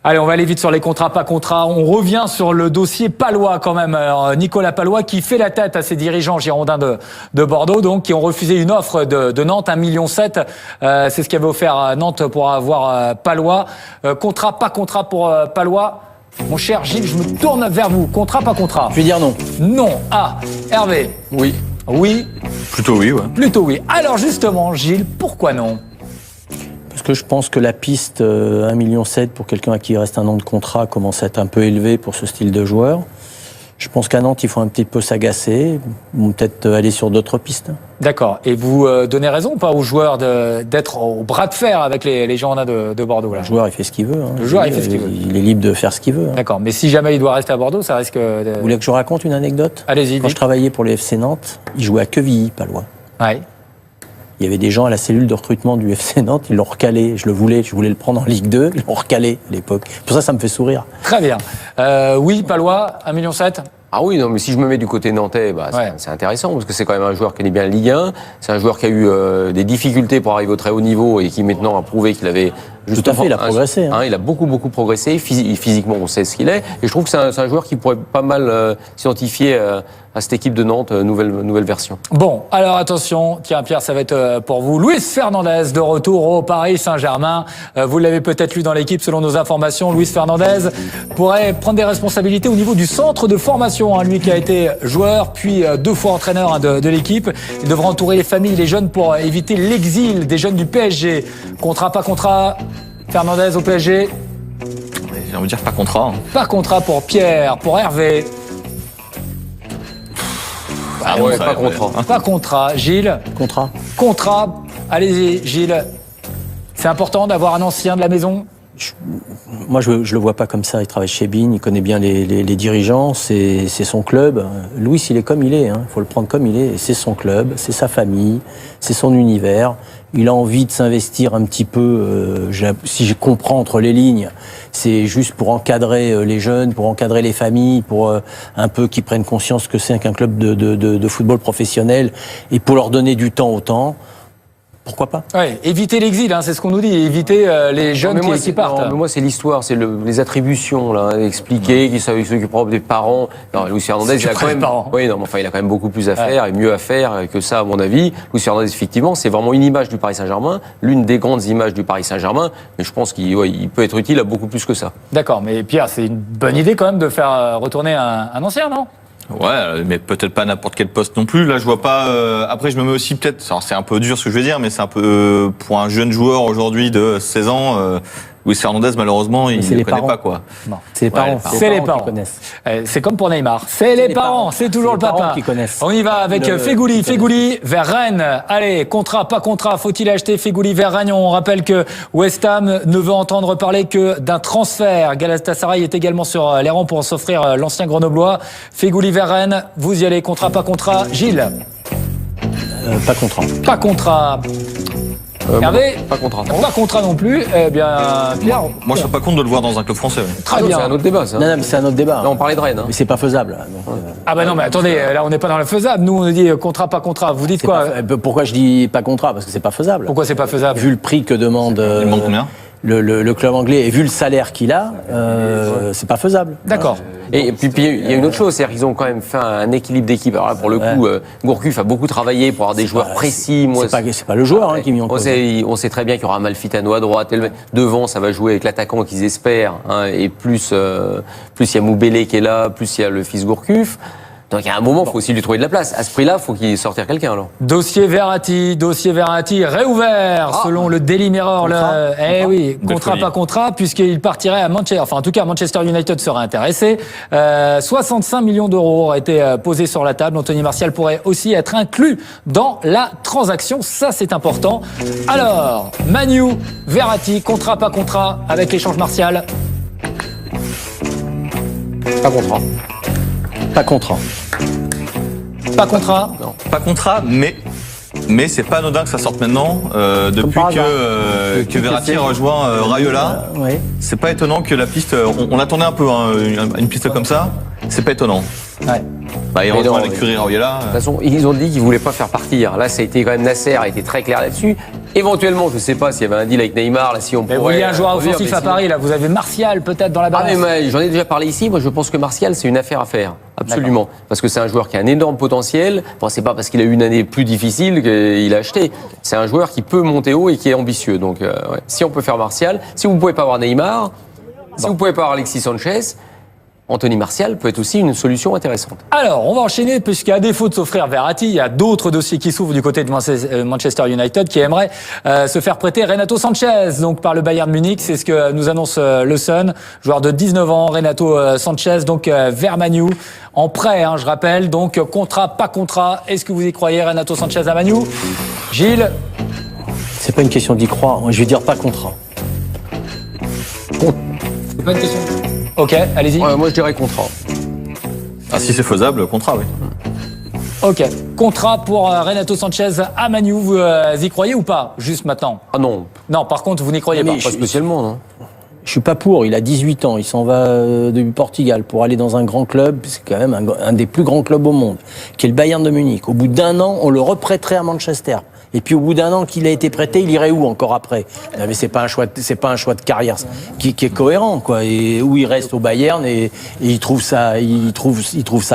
Allez, on va aller vite sur les contrats, pas contrats. On revient sur le dossier Palois quand même. Alors, Nicolas Palois qui fait la tête à ses dirigeants girondins de Bordeaux, donc qui ont refusé une offre de Nantes, 1,7 million. C'est ce qu'avait offert Nantes pour avoir Palois. Contrat, pas contrat pour Palois. Mon cher Gilles, je me tourne vers vous. Contrat, pas contrat? Je vais dire non. Non. Ah, Hervé? Oui. Oui. Plutôt oui, ouais. Plutôt oui. Alors justement, Gilles, pourquoi non? Parce que je pense que la piste 1,7 million pour quelqu'un à qui il reste un an de contrat commence à être un peu élevée pour ce style de joueur. Je pense qu'à Nantes, il faut un petit peu s'agacer, ou peut-être aller sur d'autres pistes. D'accord. Et vous donnez raison ou pas aux joueurs d'être au bras de fer avec les Girondins de Bordeaux là? Le joueur, il fait ce qu'il veut. Hein. Le joueur, il fait ce qu'il veut. Il est libre de faire ce qu'il veut. Hein. D'accord. Mais si jamais il doit rester à Bordeaux, ça risque de... Vous voulez que je vous raconte une anecdote? Allez-y. Quand je travaillais pour le FC Nantes, il jouait à Quevilly, pas loin. Ouais. Il y avait des gens à la cellule de recrutement du FC Nantes, ils l'ont recalé. Je voulais le prendre en Ligue 2, ils l'ont recalé à l'époque. Pour ça me fait sourire. Très bien. Oui, Palois, 1,7 million. Ah oui, non, mais si je me mets du côté nantais, bah, c'est intéressant, parce que c'est quand même un joueur qui connaît bien la Ligue 1. C'est un joueur qui a eu des difficultés pour arriver au très haut niveau et qui maintenant a prouvé qu'il avait... Tout à fait, il a progressé. Il a beaucoup progressé. Physiquement, on sait ce qu'il est. Et je trouve que c'est un joueur qui pourrait pas mal s'identifier à cette équipe de Nantes, nouvelle version. Bon, alors attention, tiens Pierre, ça va être pour vous. Luis Fernandez de retour au Paris Saint-Germain. Vous l'avez peut-être lu dans l'équipe, selon nos informations. Luis Fernandez pourrait prendre des responsabilités au niveau du centre de formation. Lui qui a été joueur, puis 2 fois entraîneur de l'équipe. Il devra entourer les familles, les jeunes pour éviter l'exil des jeunes du PSG. Contrat, pas contrat? Fernandez au PSG? J'ai envie de dire pas contrat. Pas contrat pour Pierre, pour Hervé. Ah ouais, pas contrat. Pas contrat. Gilles? Contrat. Contrat. Allez-y, Gilles. C'est important d'avoir un ancien de la maison? Moi, je le vois pas comme ça. Il travaille chez Bein, il connaît bien les dirigeants, c'est son club. Louis, il est comme il est. Il faut le prendre comme il est. C'est son club, c'est sa famille, c'est son univers. Il a envie de s'investir un petit peu, si je comprends entre les lignes, c'est juste pour encadrer les jeunes, pour encadrer les familles, pour un peu qu'ils prennent conscience que c'est qu'un club de football professionnel et pour leur donner du temps au temps. Pourquoi pas? Ouais, éviter l'exil, c'est ce qu'on nous dit, éviter les jeunes qui partent. Non, mais moi, c'est l'histoire, c'est les attributions, là, expliquer qui s'occupera des parents. Non, Luis Fernandez, il a quand même, oui, non, mais enfin, il a quand même beaucoup plus à faire et mieux à faire que ça, à mon avis. Luis Fernandez, effectivement, c'est vraiment une image du Paris Saint-Germain, l'une des grandes images du Paris Saint-Germain, mais je pense qu'il peut être utile à beaucoup plus que ça. D'accord, mais Pierre, c'est une bonne idée quand même de faire retourner un ancien, non? Ouais, mais peut-être pas à n'importe quel poste non plus. Là, je vois pas. Après, je me mets aussi peut-être. C'est un peu dur ce que je vais dire, mais c'est un peu pour un jeune joueur aujourd'hui de 16 ans. Luis Fernandez, malheureusement, il ne connaît pas quoi. Non, c'est les parents. C'est les parents qui connaissent. C'est comme pour Neymar. C'est les parents. C'est toujours le papa. Qui connaissent. On y va avec Feghouli. Feghouli vers Rennes. Allez, contrat, pas contrat. Faut-il acheter Feghouli vers Rennes? On rappelle que West Ham ne veut entendre parler que d'un transfert. Galatasaray est également sur les rangs pour s'offrir l'ancien Grenoblois. Feghouli vers Rennes. Vous y allez. Contrat, pas contrat. Gilles? Pas contrat. Pas contrat. Hervé? Pas contrat. Pas contrat non plus. Eh bien, Pierre? Moi, je serais pas contre de le voir dans un club français. Ouais. Très bien. C'est un autre débat, ça. Non, mais c'est un autre débat. Là, on parlait de Rennes. Mais c'est pas faisable. Donc, Ah bah non, mais attendez, là on n'est pas dans le faisable. Nous on dit contrat, pas contrat. Vous dites quoi? Pourquoi je dis pas contrat? Parce que c'est pas faisable. Pourquoi c'est pas faisable? Vu le prix que demande Il demande combien le club anglais et vu le salaire qu'il a, c'est pas faisable. D'accord. Et puis il y a une autre chose, c'est qu'ils ont quand même fait un équilibre d'équipe. Alors là, pour le coup, Gourcuff a beaucoup travaillé pour avoir des joueurs précis. C'est pas le joueur qui est mis en cause. On sait très bien qu'il y aura Amalfitano à droite. Devant, ça va jouer avec l'attaquant qu'ils espèrent. Et plus il y a Moubélé qui est là, plus il y a le fils Gourcuff. Donc, à un moment, il faut aussi lui trouver de la place. À ce prix-là, il faut qu'il sortir quelqu'un, alors. Dossier Verratti réouvert, selon le Daily Mirror. Contrat, pas contrat, puisqu'il partirait à Manchester. Enfin, en tout cas, Manchester United serait intéressé. 65 millions d'euros auraient été posés sur la table. Anthony Martial pourrait aussi être inclus dans la transaction. Ça, c'est important. Alors, Manu, Verratti, contrat, pas contrat, avec l'échange Martial? Pas contrat. Pas contrat. Pas contrat? Non. Pas contrat, mais c'est pas anodin que ça sorte maintenant. Depuis que Verratti rejoint Raiola, c'est pas étonnant que la piste. On attendait un peu une piste comme ça. C'est pas étonnant. Ouais. Il rejoint l'écurie Raiola. De toute façon, ils ont dit qu'ils voulaient pas faire partir. Là, ça a été quand même Nasser a été très clair là-dessus. Éventuellement, je ne sais pas s'il y avait un deal avec Neymar, là, si on pourrait. Vous voyez un joueur revenir, offensif mais à Paris, là, vous avez Martial peut-être dans la balance. mais j'en ai déjà parlé ici. Moi, je pense que Martial, c'est une affaire à faire. Absolument. Parce que c'est un joueur qui a un énorme potentiel. Bon, c'est pas parce qu'il a eu une année plus difficile qu'il a acheté. C'est un joueur qui peut monter haut et qui est ambitieux. Donc, ouais. Si on peut faire Martial, si vous ne pouvez pas avoir Neymar, si vous ne pouvez pas avoir Alexis Sanchez, Anthony Martial peut être aussi une solution intéressante. Alors, on va enchaîner, puisqu'à défaut de s'offrir Verratti, il y a d'autres dossiers qui s'ouvrent du côté de Manchester United qui aimeraient se faire prêter Renato Sanchez, donc par le Bayern Munich. C'est ce que nous annonce le Sun. Joueur de 19 ans, Renato Sanchez, donc vers Man U, en prêt, je rappelle. Donc, contrat, pas contrat. Est-ce que vous y croyez, Renato Sanchez à Man U? Gilles? C'est pas une question d'y croire. Moi, je vais dire pas contrat. C'est pas une question. Ok, allez-y. Ouais, moi, je dirais contrat. Ah, si c'est faisable, contrat, oui. Ok, contrat pour Renato Sanchez à Man U. Vous y croyez ou pas, juste maintenant? Ah non. Non, par contre, vous n'y croyez pas. Pas spécialement, non. Je suis pas pour. Il a 18 ans. Il s'en va du Portugal pour aller dans un grand club. C'est quand même un des plus grands clubs au monde, qui est le Bayern de Munich. Au bout d'un an, on le reprêterait à Manchester. Et puis au bout d'un an qu'il a été prêté, il irait où encore après? Non, mais c'est pas un choix de carrière qui est cohérent, quoi. Et où il reste au Bayern et il trouve sa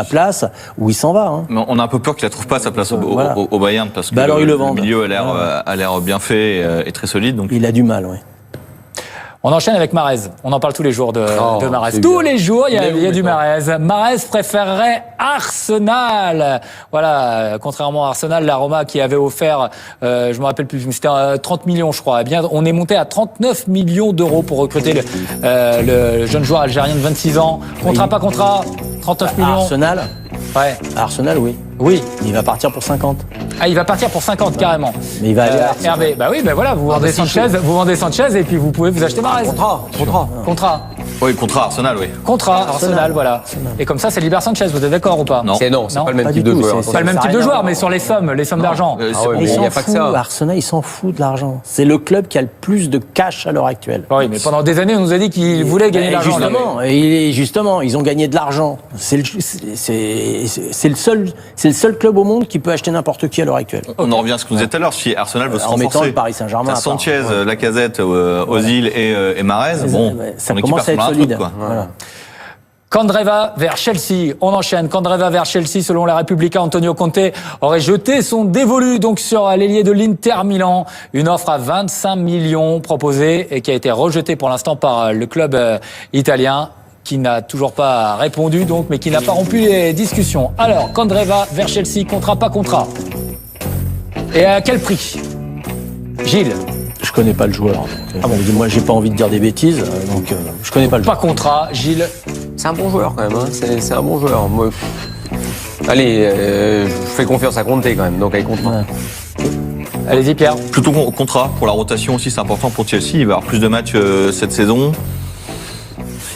place, où il s'en va. Mais on a un peu peur qu'il ne trouve pas sa place au Bayern parce que alors, le milieu a l'air bien fait et très solide. Donc il a du mal, oui. On enchaîne avec Mahrez. On en parle tous les jours de Mahrez. Tous les jours, il y a du Mahrez. Mahrez préférerait Arsenal. Voilà, contrairement à Arsenal, la Roma qui avait offert, je me rappelle plus, c'était 30 millions, je crois. Eh bien, on est monté à 39 millions d'euros pour recruter le jeune joueur algérien de 26 ans. Contrat, pas contrat, 39 millions. Arsenal? Ouais. Arsenal, oui. Oui. Il va partir pour 50. Ah, il va partir pour 50 carrément. Mais il va aller à Arsenal. Hervé, bah oui, bah voilà, vous vendez Sanchez et puis vous pouvez vous acheter Mahrez. Contrat. Oui, contrat Arsenal, oui. Contrat Arsenal, voilà. Et comme ça, c'est Liber Sanchez, vous êtes d'accord ou pas? Non. C'est pas le même type de joueur. C'est pas le même type de joueur, mais sur les sommes d'argent. Il s'en fout, Arsenal, il s'en fout de l'argent. C'est le club qui a le plus de cash à l'heure actuelle. Oui, mais pendant des années, on nous a dit qu'il voulait gagner de l'argent. Justement, ils ont gagné de l'argent. C'est le seul club au monde qui peut acheter n'importe qui à l'heure actuelle. On en revient à ce que vous disiez tout à l'heure. Si Arsenal veut se renforcer, mettant le Paris Saint-Germain, Sanchez, Lacazette, Ozil et Mahrez, bon, ça commence à être solide. Voilà. Candreva vers Chelsea. On enchaîne. Candreva vers Chelsea. Selon la Repubblica, Antonio Conte aurait jeté son dévolu donc sur l'ailier de l'Inter Milan. Une offre à 25 millions proposée et qui a été rejetée pour l'instant par le club italien, qui n'a toujours pas répondu donc, mais qui n'a pas rompu les discussions. Alors, Candreva vers Chelsea. Contrat, pas contrat. Et à quel prix? Gilles? Je connais pas le joueur. Moi, j'ai pas envie de dire des bêtises, donc je connais pas le joueur. Pas contrat, Gilles. C'est un bon joueur quand même. C'est un bon joueur. Moi, allez, je fais confiance à Conte quand même. Donc avec contrat. Ouais. Allez-y, Pierre. Plutôt contrat pour la rotation aussi, c'est important pour Chelsea. Il va y avoir plus de matchs cette saison.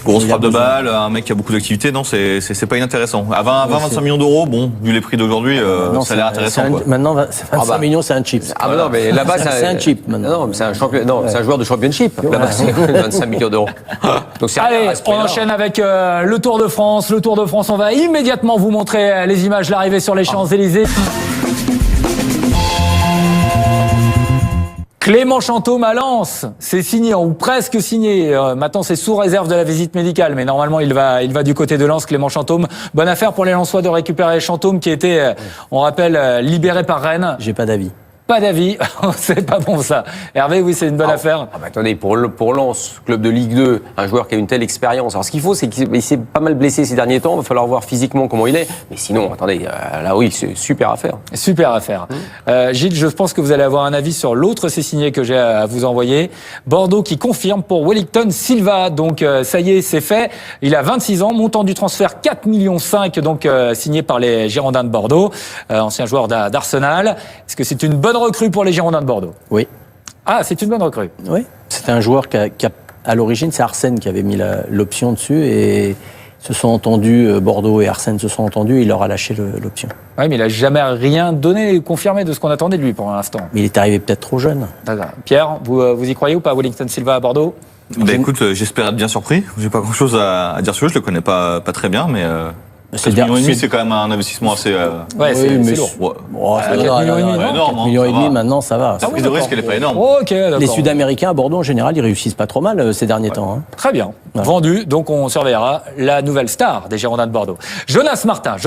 Grosse frappe de balle, un mec qui a beaucoup d'activité, non, c'est pas inintéressant. À 20-25 millions d'euros, bon, vu les prix d'aujourd'hui, ça a l'air intéressant. Maintenant, 25 millions, c'est un chip. Ah bah non, mais là-bas, c'est un chip maintenant. Non, mais c'est un joueur de championship. Là-bas, c'est 25 millions d'euros. Donc allez, on enchaîne avec le Tour de France. Le Tour de France, on va immédiatement vous montrer les images de l'arrivée sur les Champs-Élysées. Clément Chantôme à Lens, c'est signé ou presque signé. Maintenant, c'est sous réserve de la visite médicale, mais normalement, il va du côté de Lens. Clément Chantôme, bonne affaire pour les Lensois de récupérer Chantôme, qui était, on rappelle, libéré par Rennes. J'ai pas d'avis. Pas d'avis, c'est pas bon ça. Hervé, oui, c'est une bonne affaire. Ah bah attendez, pour Lens, club de Ligue 2, un joueur qui a une telle expérience. Alors ce qu'il faut, c'est qu'il s'est pas mal blessé ces derniers temps. Il va falloir voir physiquement comment il est. Mais sinon, attendez, là oui, c'est super affaire. Super affaire. Gilles, je pense que vous allez avoir un avis sur l'autre signé que j'ai à vous envoyer. Bordeaux qui confirme pour Wellington Silva. Donc ça y est, c'est fait. Il a 26 ans, montant du transfert 4,5 millions, donc signé par les Girondins de Bordeaux, ancien joueur d'Arsenal. Est-ce que c'est une bonne recrue pour les Girondins de Bordeaux? Oui. Ah, c'est une bonne recrue. Oui. C'était un joueur qui a à l'origine, c'est Arsène qui avait mis l'option dessus et se sont entendus, Bordeaux et Arsène se sont entendus, il leur a lâché l'option. Oui, mais il n'a jamais rien donné, confirmé de ce qu'on attendait de lui pour l'instant. Mais il est arrivé peut-être trop jeune. Pierre, vous y croyez ou pas, Wellington Silva à Bordeaux? Bah écoute, j'espère être bien surpris. J'ai pas grand chose à dire sur lui, je le connais pas très bien, mais 4 millions et demi, c'est quand même un investissement assez. Ouais, c'est lourd. Ouais. Oh, 4 millions et demi, non, énorme. 4 millions et demi, maintenant, ça va. La prise de risque, elle n'est pas énorme. Ok, d'accord. Les Sud-Américains à Bordeaux, en général, ils réussissent pas trop mal ces derniers temps. Hein. Très bien. Ouais. Vendu, donc on surveillera la nouvelle star des Girondins de Bordeaux. Jonas Martin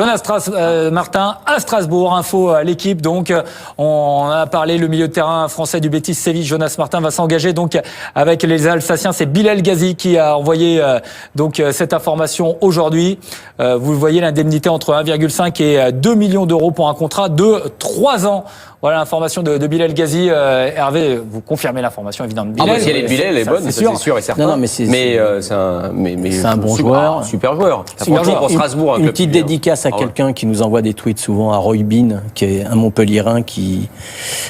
Martin à Strasbourg, info à l'équipe. Donc on a parlé, le milieu de terrain français du Betis Séville, Jonas Martin va s'engager donc avec les Alsaciens. C'est Bilal Ghazi qui a envoyé donc cette information aujourd'hui. Vous voyez, l'indemnité entre 1,5 et 2 millions d'euros pour un contrat de 3 ans. Voilà l'information de Bilal Ghazi. Hervé, vous confirmez l'information, évidemment. Bilal, si elle est bonne, c'est sûr et certain. Non, mais c'est un bon joueur. Super joueur. Super joueur. Pour Strasbourg, une petite dédicace à quelqu'un qui nous envoie des tweets souvent, à Roy Bean, qui est un Montpellierin qui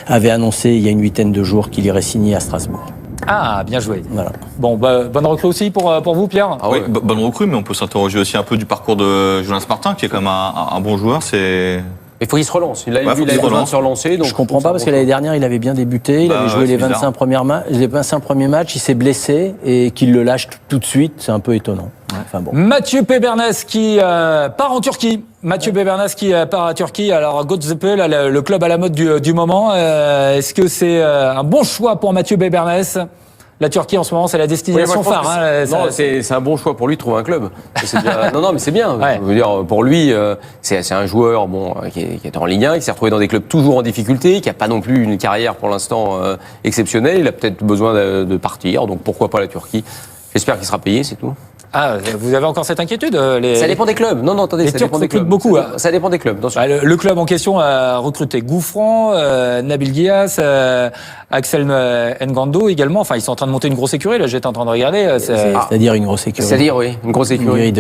avait annoncé il y a une 8aine de jours qu'il irait signer à Strasbourg. Ah, bien joué. Voilà. Bon, bonne recrue aussi pour vous, Pierre. Oui, bonne recrue, mais on peut s'interroger aussi un peu du parcours de Jonas Martin, qui est quand même un bon joueur. Il faut qu'il se relance. Il a besoin de se relancer. Je comprends pas parce que l'année dernière, il avait bien débuté. Il avait joué les 25 premiers matchs. Il s'est blessé et qu'il le lâche tout de suite, c'est un peu étonnant. Enfin, bon. Mathieu Pébernes qui part en Turquie. Mathieu Pébernes qui part à Turquie. Alors, Göztepe, le club à la mode du moment. Est-ce que c'est un bon choix pour Mathieu Pébernes ? La Turquie, en ce moment, c'est la destination phare. Non, c'est un bon choix pour lui de trouver un club. Non, mais c'est bien. Ouais. Je veux dire, pour lui, c'est un joueur qui est en Ligue 1, qui s'est retrouvé dans des clubs toujours en difficulté, qui n'a pas non plus une carrière pour l'instant exceptionnelle. Il a peut-être besoin de partir, donc pourquoi pas la Turquie. J'espère qu'il sera payé, c'est tout. Ah, vous avez encore cette inquiétude Ça dépend des clubs. Non, attendez, ça dépend des clubs. Beaucoup. Ça dépend des clubs. Le club en question a recruté Gouffran, Nabil Guias, Axel Ngando également. Enfin, ils sont en train de monter une grosse écurie. Là, j'étais en train de regarder. C'est-à-dire une grosse écurie. C'est-à-dire, oui, une grosse écurie.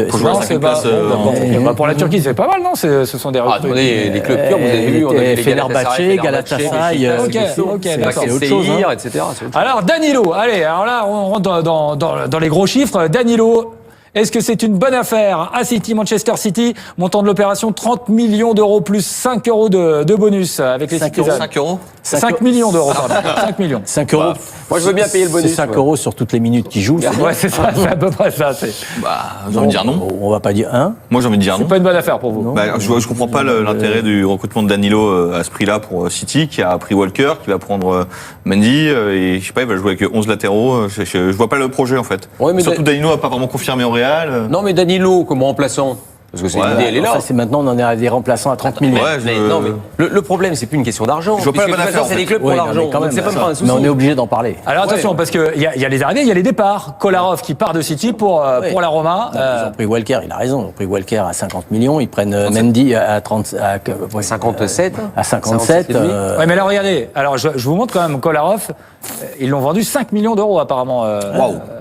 Pour la Turquie, c'est pas mal, non ? Ce sont des recrues. Attendez, les clubs turcs, vous avez vu, on avait Fenerbahçe, Galatasaray, ok, d'accord. C'est autre chose, etc. Alors, Danilo. Allez, alors là, on rentre dans les gros chiffres. Danilo. Est-ce que c'est une bonne affaire à City, Manchester City, montant de l'opération 30 millions d'euros plus 5 euros de bonus avec les 5 euros 5 millions d'euros, pardon. 5 millions. 5 euros. Moi, je veux bien payer le bonus. C'est 5 euros sur toutes les minutes qu'il joue. Ouais, c'est ça, c'est à peu près ça. J'ai envie de dire non. On va pas dire un. Moi, j'ai envie de dire non. C'est pas une bonne affaire pour vous. Je comprends pas l'intérêt du recrutement de Danilo à ce prix-là pour City, qui a pris Walker, qui va prendre Mendy, et je sais pas, il va jouer avec 11 latéraux. Je vois pas le projet, en fait. Ouais, surtout Danilo n'a pas vraiment confirmé au Real. Non, mais Danilo, comme remplaçant. Parce que c'est l'idée, elle est là. Ça, c'est maintenant, on en est à des remplaçants à 30 millions. Non, mais le problème, c'est plus une question d'argent. Je vois pas la bonne affaire. C'est des clubs pour l'argent. C'est pas un souci. Mais on est obligé d'en parler. Alors attention, parce qu'il y a les arrivées, il y a les départs. Kolarov qui part de City pour la Roma. Ils ont pris Walker, il a raison. Ils ont pris Walker à 50 millions. Ils prennent Mendy à 57. À 57. Ouais, mais là, regardez. Alors, je vous montre quand même Kolarov. Ils l'ont vendu 5 millions d'euros, apparemment.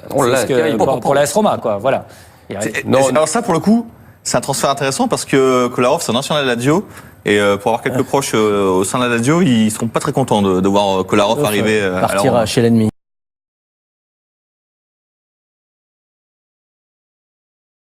Pour la AS Roma, quoi. Voilà. Alors ça, pour le coup, c'est un transfert intéressant parce que Kolarov, c'est un ancien de la Lazio. Et pour avoir quelques proches au sein de la Lazio, ils seront pas très contents de voir Kolarov arriver partir chez l'ennemi.